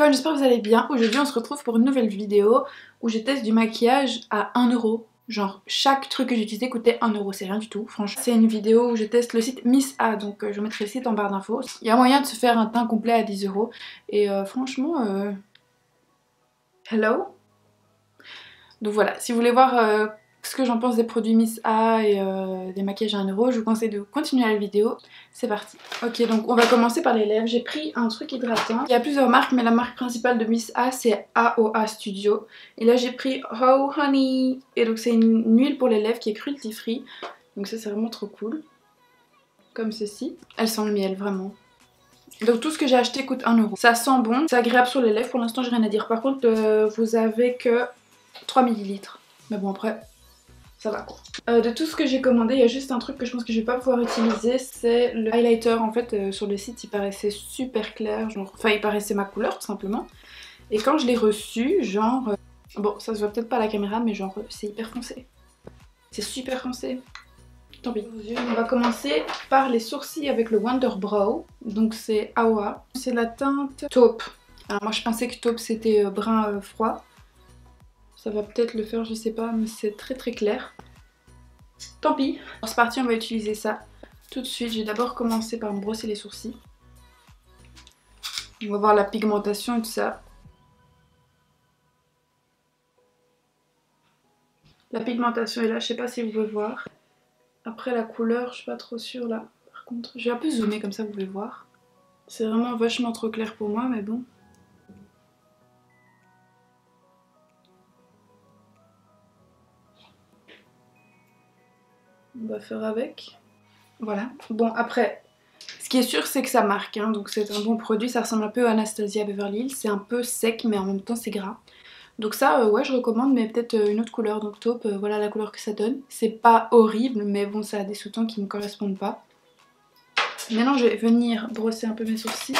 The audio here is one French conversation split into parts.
everyone, j'espère que vous allez bien. Aujourd'hui on se retrouve pour une nouvelle vidéo où je teste du maquillage à 1€. Genre chaque truc que j'ai utilisé coûtait 1€, c'est rien du tout franchement. C'est une vidéo où je teste le site Miss A, donc je mettrai le site en barre d'infos. Il y a moyen de se faire un teint complet à 10€. Et franchement, hello. Donc voilà, si vous voulez voir ce que j'en pense des produits Miss A et des maquillages à 1€, je vous conseille de continuer la vidéo. C'est parti. Ok, donc on va commencer par les lèvres. J'ai pris un truc hydratant. Il y a plusieurs marques, mais la marque principale de Miss A c'est AOA Studio. Et là j'ai pris Oh Honey. Et donc c'est une huile pour les lèvres qui est cruelty free. Donc ça c'est vraiment trop cool. Comme ceci. Elle sent le miel vraiment. Donc tout ce que j'ai acheté coûte 1€. Ça sent bon, c'est agréable sur les lèvres. Pour l'instant j'ai rien à dire. Par contre vous avez que 3 ml. Mais bon après ça va quoi. De tout ce que j'ai commandé, il y a juste un truc que je pense que je vais pas pouvoir utiliser, c'est le highlighter. En fait sur le site il paraissait super clair, genre, enfin il paraissait ma couleur tout simplement. Et quand je l'ai reçu, genre, bon ça se voit peut-être pas à la caméra mais genre c'est hyper foncé. C'est super foncé. Tant pis. On va commencer par les sourcils avec le Wonder Brow. Donc c'est AOA. C'est la teinte taupe. Alors moi je pensais que taupe c'était brun froid. Ça va peut-être le faire, je sais pas, mais c'est très très clair. Tant pis. C'est parti, on va utiliser ça tout de suite. Je vais d'abord commencer par me brosser les sourcils. On va voir la pigmentation et tout ça. La pigmentation est là, je sais pas si vous pouvez voir. Après la couleur, je suis pas trop sûre là. Par contre, je vais un peu zoomer comme ça vous pouvez voir. C'est vraiment vachement trop clair pour moi, mais bon. On va faire avec. Voilà. Bon après, ce qui est sûr c'est que ça marque, hein, donc c'est un bon produit. Ça ressemble un peu à Anastasia Beverly Hills. C'est un peu sec mais en même temps c'est gras. Donc ça ouais je recommande, mais peut-être une autre couleur. Donc taupe, voilà la couleur que ça donne. C'est pas horrible mais bon ça a des sous-tons qui ne correspondent pas. Maintenant je vais venir brosser un peu mes sourcils.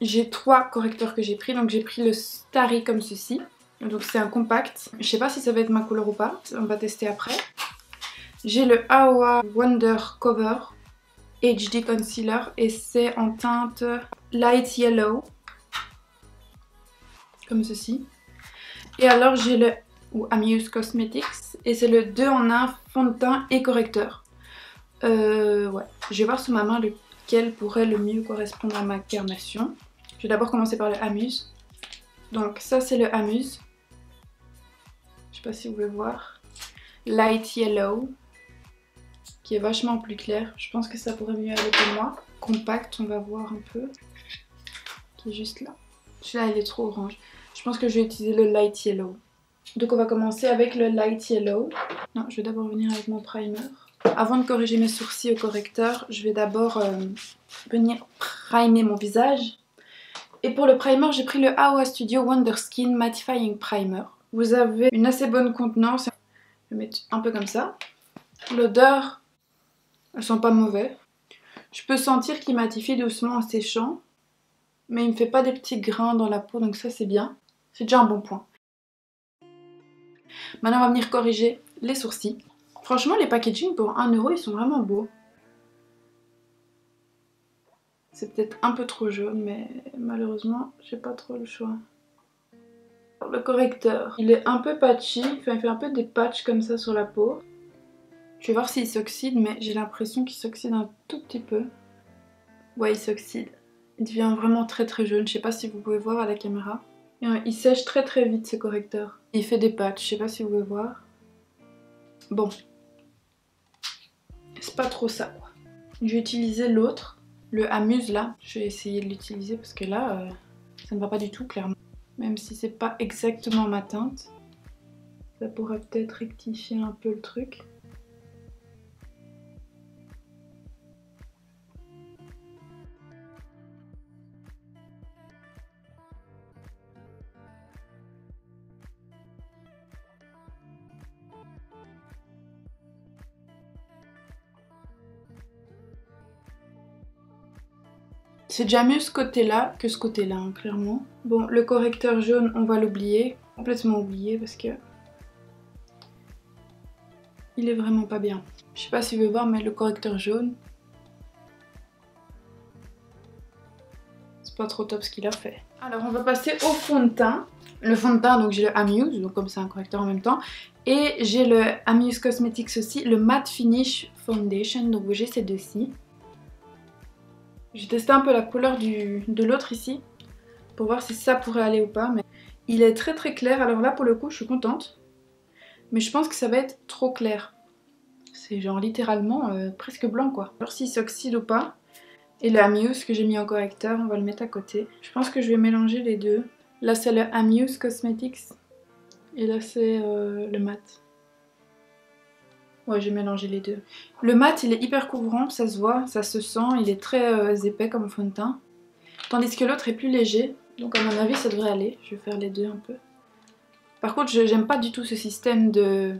J'ai 3 correcteurs que j'ai pris. Donc j'ai pris le Starry comme ceci. Donc c'est un compact. Je sais pas si ça va être ma couleur ou pas. On va tester après. J'ai le AOA Wonder Cover HD Concealer et c'est en teinte Light Yellow. Comme ceci. Et alors j'ai le Amuse Cosmetics et c'est le 2 en 1 fond de teint et correcteur. Ouais, je vais voir sous ma main lequel pourrait le mieux correspondre à ma carnation. Je vais d'abord commencer par le Amuse. Donc ça c'est le Amuse. Je sais pas si vous pouvez voir. Light Yellow. Qui est vachement plus clair. Je pense que ça pourrait mieux aller pour moi. Compact, on va voir un peu. Qui est juste là. Celui-là il est trop orange. Je pense que je vais utiliser le Light Yellow. Donc on va commencer avec le Light Yellow. Non, je vais d'abord venir avec mon primer. Avant de corriger mes sourcils au correcteur, je vais d'abord venir primer mon visage. Et pour le primer, j'ai pris le AOA Studio Wonder Skin Mattifying Primer. Vous avez une assez bonne contenance. Je vais mettre un peu comme ça. L'odeur, elles sont pas mauvaises. Je peux sentir qu'il matifie doucement en séchant. Mais il me fait pas des petits grains dans la peau, donc ça c'est bien. C'est déjà un bon point. Maintenant on va venir corriger les sourcils. Franchement les packaging pour 1€, ils sont vraiment beaux. C'est peut-être un peu trop jaune, mais malheureusement j'ai pas trop le choix. Le correcteur, il est un peu patchy, enfin, il fait un peu des patchs comme ça sur la peau. Je vais voir s'il s'oxyde, mais j'ai l'impression qu'il s'oxyde un tout petit peu. Ouais, il s'oxyde. Il devient vraiment très très jaune, je sais pas si vous pouvez voir à la caméra. Et il sèche très très vite ce correcteur. Il fait des patchs, je sais pas si vous pouvez voir. Bon. C'est pas trop ça quoi. Je vais utiliser l'autre, le Amuse là. Je vais essayer de l'utiliser parce que là, ça ne va pas du tout clairement. Même si c'est pas exactement ma teinte. Ça pourrait peut-être rectifier un peu le truc. C'est déjà mieux ce côté-là que ce côté-là, hein, clairement. Bon, le correcteur jaune, on va l'oublier. Complètement oublié parce que... il est vraiment pas bien. Je sais pas si vous pouvez voir, mais le correcteur jaune... c'est pas trop top ce qu'il a fait. Alors on va passer au fond de teint. Le fond de teint, donc j'ai le Amuse, donc comme c'est un correcteur en même temps. Et j'ai le Amuse Cosmetics aussi, le Matte Finish Foundation, donc j'ai ces deux-ci. J'ai testé un peu la couleur de l'autre ici, pour voir si ça pourrait aller ou pas, mais il est très très clair, alors là pour le coup je suis contente. Mais je pense que ça va être trop clair. C'est genre littéralement presque blanc quoi. Alors s'il s'oxyde ou pas. Et le Amuse que j'ai mis en correcteur, on va le mettre à côté. Je pense que je vais mélanger les deux. Là c'est le Amuse Cosmetics et là c'est le matte. Ouais, j'ai mélangé les deux. Le matte il est hyper couvrant, ça se voit, ça se sent, il est très épais comme fond de teint. Tandis que l'autre est plus léger, donc à mon avis ça devrait aller. Je vais faire les deux un peu. Par contre j'aime pas du tout ce système de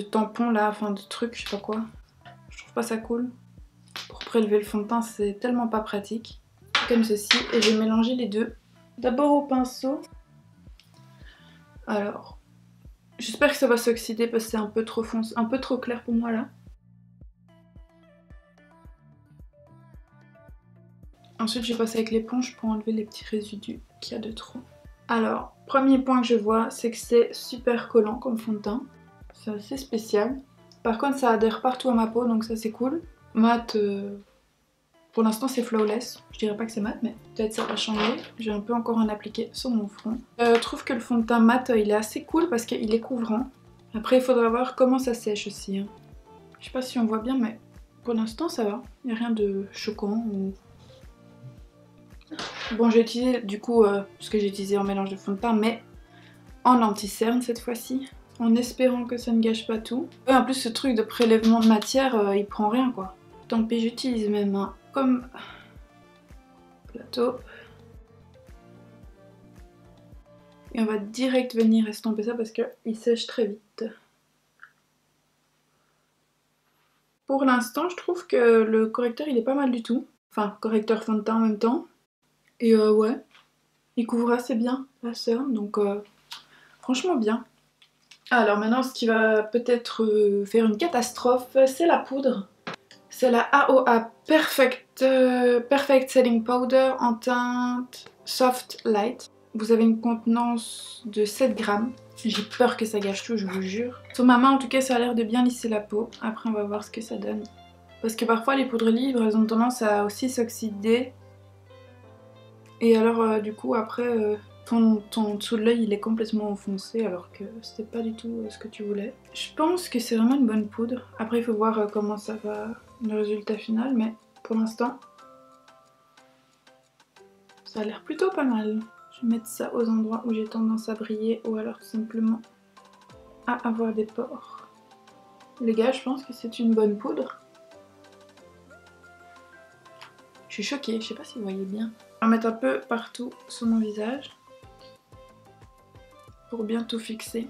tampons là, enfin de trucs, je sais pas quoi. Je trouve pas ça cool. Pour prélever le fond de teint c'est tellement pas pratique. Comme ceci, et je vais mélanger les deux. D'abord au pinceau. Alors, j'espère que ça va s'oxyder parce que c'est un peu trop foncé, un peu trop clair pour moi là. Ensuite je vais passer avec l'éponge pour enlever les petits résidus qu'il y a de trop. Alors, premier point que je vois, c'est que c'est super collant comme fond de teint. C'est assez spécial. Par contre ça adhère partout à ma peau, donc ça c'est cool. Mat, pour l'instant c'est flawless. Je dirais pas que c'est mat, mais peut-être ça va changer. J'ai un peu encore en appliqué sur mon front. Je trouve que le fond de teint mat, il est assez cool parce qu'il est couvrant. Après il faudra voir comment ça sèche aussi. Hein. Je sais pas si on voit bien, mais pour l'instant ça va. Il n'y a rien de choquant ou... Bon, j'ai utilisé du coup ce que j'ai utilisé en mélange de fond de teint, mais en anti-cerne cette fois-ci, en espérant que ça ne gâche pas tout. Et en plus, ce truc de prélèvement de matière, il prend rien quoi. Tant pis, j'utilise mes mains comme plateau. Et on va direct venir estomper ça parce qu'il sèche très vite. Pour l'instant, je trouve que le correcteur il est pas mal du tout. Enfin, correcteur fond de teint en même temps. Et ouais, il couvre assez bien la cerne, donc franchement bien. Alors maintenant, ce qui va peut-être faire une catastrophe, c'est la poudre. C'est la AOA Perfect Setting Powder en teinte Soft Light. Vous avez une contenance de 7 grammes. J'ai peur que ça gâche tout, je vous jure. Sur ma main, en tout cas, ça a l'air de bien lisser la peau. Après, on va voir ce que ça donne. Parce que parfois, les poudres libres, elles ont tendance à aussi s'oxyder. Et alors du coup après ton dessous de l'œil il est complètement enfoncé alors que c'était pas du tout ce que tu voulais. Je pense que c'est vraiment une bonne poudre. Après il faut voir comment ça va le résultat final, mais pour l'instant ça a l'air plutôt pas mal. Je vais mettre ça aux endroits où j'ai tendance à briller ou alors tout simplement à avoir des pores. Les gars, je pense que c'est une bonne poudre. Je suis choquée, je sais pas si vous voyez bien. On va mettre un peu partout sur mon visage pour bien tout fixer.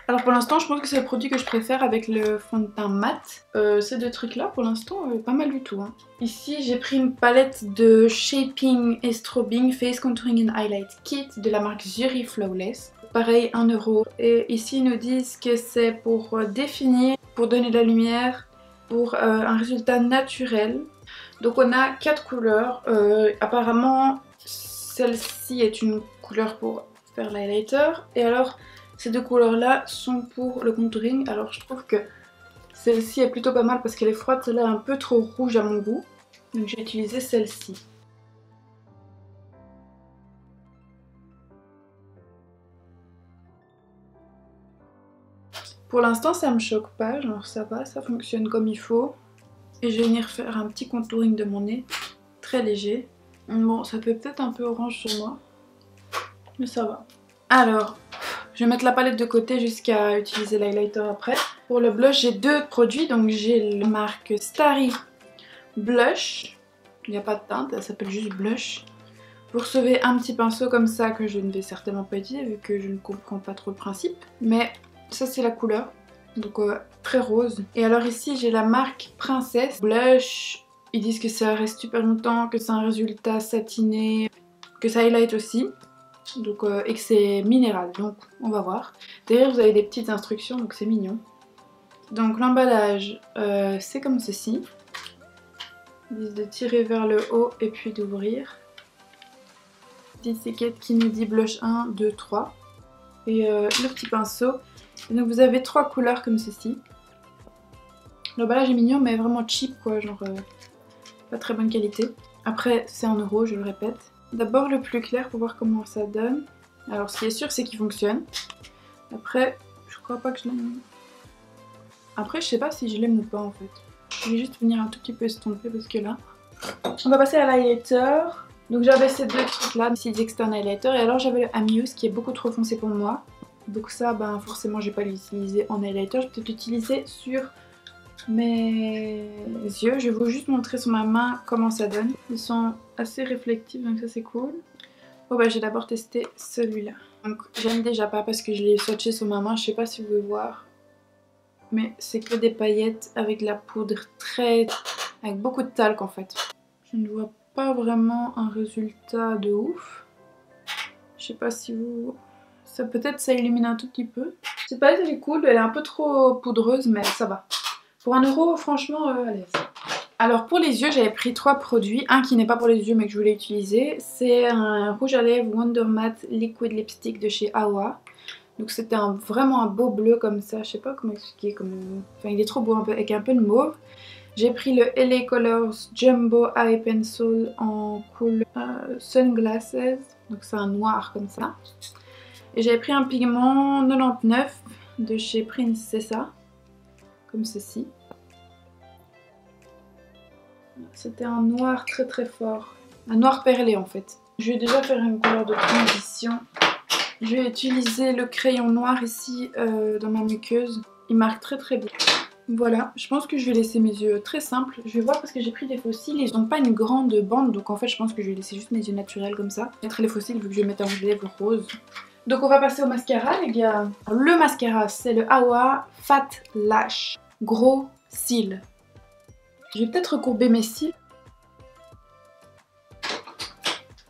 Alors pour l'instant je pense que c'est le produit que je préfère avec le fond de teint mat. Ces deux trucs là pour l'instant pas mal du tout. Hein. Ici j'ai pris une palette de Shaping et Strobing Face Contouring and Highlight Kit de la marque Zuri Flawless. Pareil 1 €. Et ici ils nous disent que c'est pour définir, pour donner de la lumière, pour un résultat naturel. Donc on a 4 couleurs, apparemment celle-ci est une couleur pour faire l'highlighter et alors ces deux couleurs là sont pour le contouring. Alors je trouve que celle-ci est plutôt pas mal parce qu'elle est froide, celle-là est un peu trop rouge à mon goût, donc j'ai utilisé celle-ci. Pour l'instant ça me choque pas, genre ça va, ça fonctionne comme il faut. Et je vais venir faire un petit contouring de mon nez, très léger. Bon, ça fait peut-être un peu orange sur moi, mais ça va. Alors, je vais mettre la palette de côté jusqu'à utiliser l'highlighter après. Pour le blush, j'ai deux produits, donc j'ai la marque Starry Blush. Il n'y a pas de teinte, elle s'appelle juste Blush. Vous recevez un petit pinceau comme ça que je ne vais certainement pas utiliser vu que je ne comprends pas trop le principe. Mais ça c'est la couleur. Donc très rose. Et alors ici j'ai la marque Princesse Blush. Ils disent que ça reste super longtemps, que c'est un résultat satiné, que ça highlight aussi. Donc, et que c'est minéral, donc on va voir. Derrière vous avez des petites instructions, donc c'est mignon. Donc l'emballage c'est comme ceci. Ils disent de tirer vers le haut et puis d'ouvrir. Petite étiquette qui nous dit blush 1, 2, 3. Et le petit pinceau. Et donc vous avez 3 couleurs comme ceci. L'emballage est mignon mais vraiment cheap quoi, genre pas très bonne qualité. Après c'est en euros, je le répète. D'abord le plus clair pour voir comment ça donne. Alors ce qui est sûr c'est qu'il fonctionne. Après je crois pas que je l'aime. Après je sais pas si je l'aime ou pas en fait. Je vais juste venir un tout petit peu estomper parce que là. On va passer à l'highlighter. Donc j'avais ces deux trucs là, ces externe highlighter. Et alors j'avais le Amuse qui est beaucoup trop foncé pour moi. Donc ça ben forcément je vais pas l'utiliser en highlighter. Je vais peut-être l'utiliser sur mes yeux. Je vais vous juste montrer sur ma main comment ça donne. Ils sont assez réflectifs donc ça c'est cool. Bon bah j'ai d'abord testé celui-là. Donc j'aime déjà pas parce que je l'ai swatché sur ma main. Je sais pas si vous pouvez voir. Mais c'est que des paillettes avec de la poudre très... avec beaucoup de talc en fait. Je ne vois pas vraiment un résultat de ouf. Je sais pas si vous... ça peut-être ça illumine un tout petit peu. Cette palette elle est cool, elle est un peu trop poudreuse mais ça va. Pour 1 euro franchement à l'aise. Alors pour les yeux j'avais pris 3 produits. Un qui n'est pas pour les yeux mais que je voulais utiliser. C'est un rouge à lèvres Wonder Matte Liquid Lipstick de chez Awa. Donc c'était vraiment un beau bleu comme ça, je sais pas comment expliquer, enfin il est trop beau avec un peu de mauve. J'ai pris le LA Colors Jumbo Eye Pencil en couleur Sunglasses, donc c'est un noir comme ça. Et j'avais pris un pigment 99 de chez Princessa, comme ceci. C'était un noir très très fort, un noir perlé en fait. Je vais déjà faire une couleur de transition. Je vais utiliser le crayon noir ici dans ma muqueuse. Il marque très très bien. Voilà, je pense que je vais laisser mes yeux très simples. Je vais voir parce que j'ai pris des faux cils. Ils n'ont pas une grande bande. Donc en fait je pense que je vais laisser juste mes yeux naturels comme ça. Mettre les faux cils vu que je vais mettre un rouge à lèvres rose. Donc on va passer au mascara les gars. Le mascara c'est le Awa Fat Lash. Gros cils. Je vais peut-être recourber mes cils.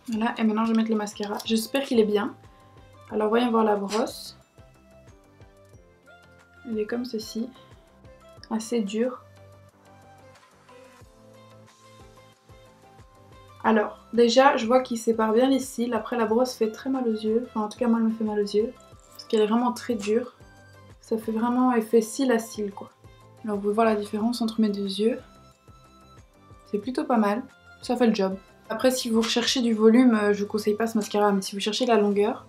Voilà, et maintenant je vais mettre le mascara. J'espère qu'il est bien. Alors voyons voir la brosse. Elle est comme ceci. Assez dure. Alors déjà je vois qu'il sépare bien les cils. Après la brosse fait très mal aux yeux. Enfin en tout cas moi elle me fait mal aux yeux. Parce qu'elle est vraiment très dure. Ça fait vraiment effet cils à cils quoi. Alors vous pouvez voir la différence entre mes deux yeux. C'est plutôt pas mal. Ça fait le job. Après si vous recherchez du volume, je vous conseille pas ce mascara. Mais si vous cherchez la longueur...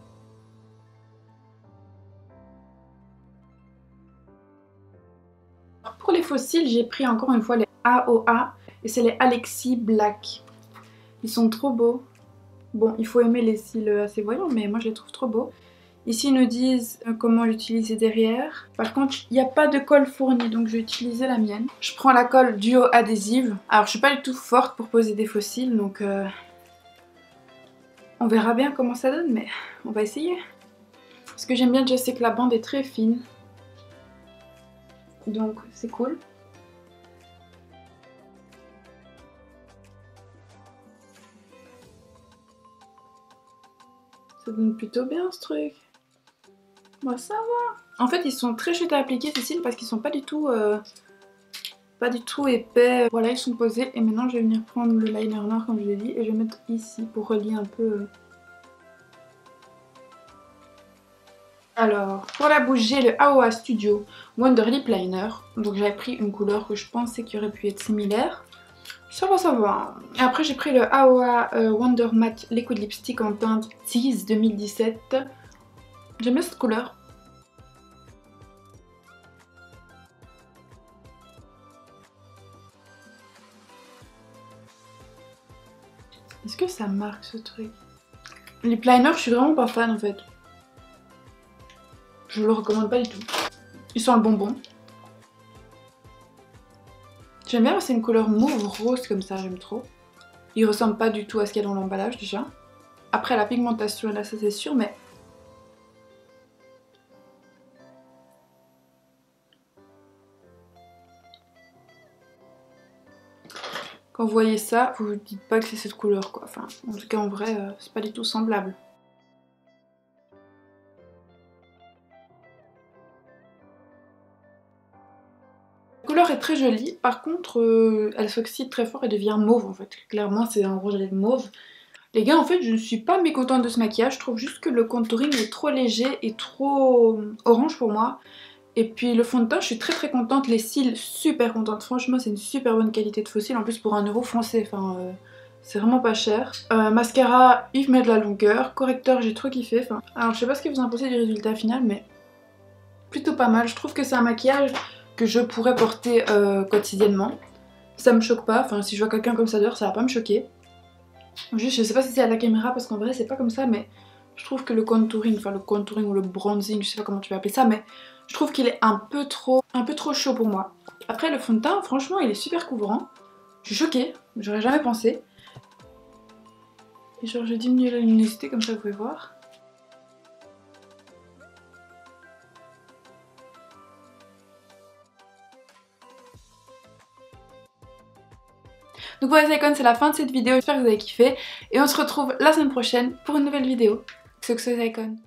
Pour les faux cils, j'ai pris encore une fois les AOA et c'est les Alexis Black. Ils sont trop beaux. Bon, il faut aimer les cils assez voyants, mais moi je les trouve trop beaux. Ici ils nous disent comment l'utiliser derrière. Par contre, il n'y a pas de colle fournie, donc je vais utiliser la mienne. Je prends la colle duo adhésive. Alors je suis pas du tout forte pour poser des faux cils, donc on verra bien comment ça donne, mais on va essayer. Ce que j'aime bien déjà, c'est que la bande est très fine. Donc c'est cool. Ça donne plutôt bien ce truc. Bah ça va. En fait ils sont très chouettes à appliquer ces cils parce qu'ils sont pas du tout épais. Voilà ils sont posés et maintenant je vais venir prendre le liner noir comme je l'ai dit et je vais mettre ici pour relier un peu. Alors pour la bouche j'ai le AOA Studio Wonder Lip Liner. Donc j'avais pris une couleur que je pensais qui aurait pu être similaire. Ça va, ça va. Et après j'ai pris le AOA Wonder Matte Liquid Lipstick en teinte Tease 2017. J'aime bien cette couleur. Est-ce que ça marque ce truc? Lip liner, je suis vraiment pas fan en fait. Je le recommande pas du tout. Ils sont le bonbon. J'aime bien, c'est une couleur mauve rose comme ça, j'aime trop. Il ressemble pas du tout à ce qu'il y a dans l'emballage déjà. Après la pigmentation est là, ça c'est sûr, mais... Quand vous voyez ça, vous vous dites pas que c'est cette couleur quoi. Enfin, en tout cas en vrai, c'est pas du tout semblable. La couleur est très jolie, par contre elle s'oxyde très fort et devient mauve en fait. Clairement c'est un rouge à lèvres mauve. Les gars, en fait, je ne suis pas mécontente de ce maquillage. Je trouve juste que le contouring est trop léger et trop orange pour moi. Et puis le fond de teint, je suis très contente. Les cils, super contente. Franchement, c'est une super bonne qualité de faux cils. En plus, pour 1€ français, enfin, c'est vraiment pas cher. Mascara, il met de la longueur. Correcteur, j'ai trop kiffé. Enfin, alors, je sais pas ce que vous en pensez du résultat final, mais plutôt pas mal. Je trouve que c'est un maquillage que je pourrais porter quotidiennement. Ça me choque pas. Enfin, si je vois quelqu'un comme ça dehors, ça va pas me choquer. Juste, je sais pas si c'est à la caméra parce qu'en vrai c'est pas comme ça, mais je trouve que le contouring, enfin le contouring ou le bronzing, je sais pas comment tu vas appeler ça, mais je trouve qu'il est un peu trop chaud pour moi. Après le fond de teint, franchement il est super couvrant. Je suis choquée, j'aurais jamais pensé. Et genre je diminue la luminosité comme ça vous pouvez voir. Donc voilà les icônes, c'est la fin de cette vidéo, j'espère que vous avez kiffé. Et on se retrouve la semaine prochaine pour une nouvelle vidéo. XOXO les icônes.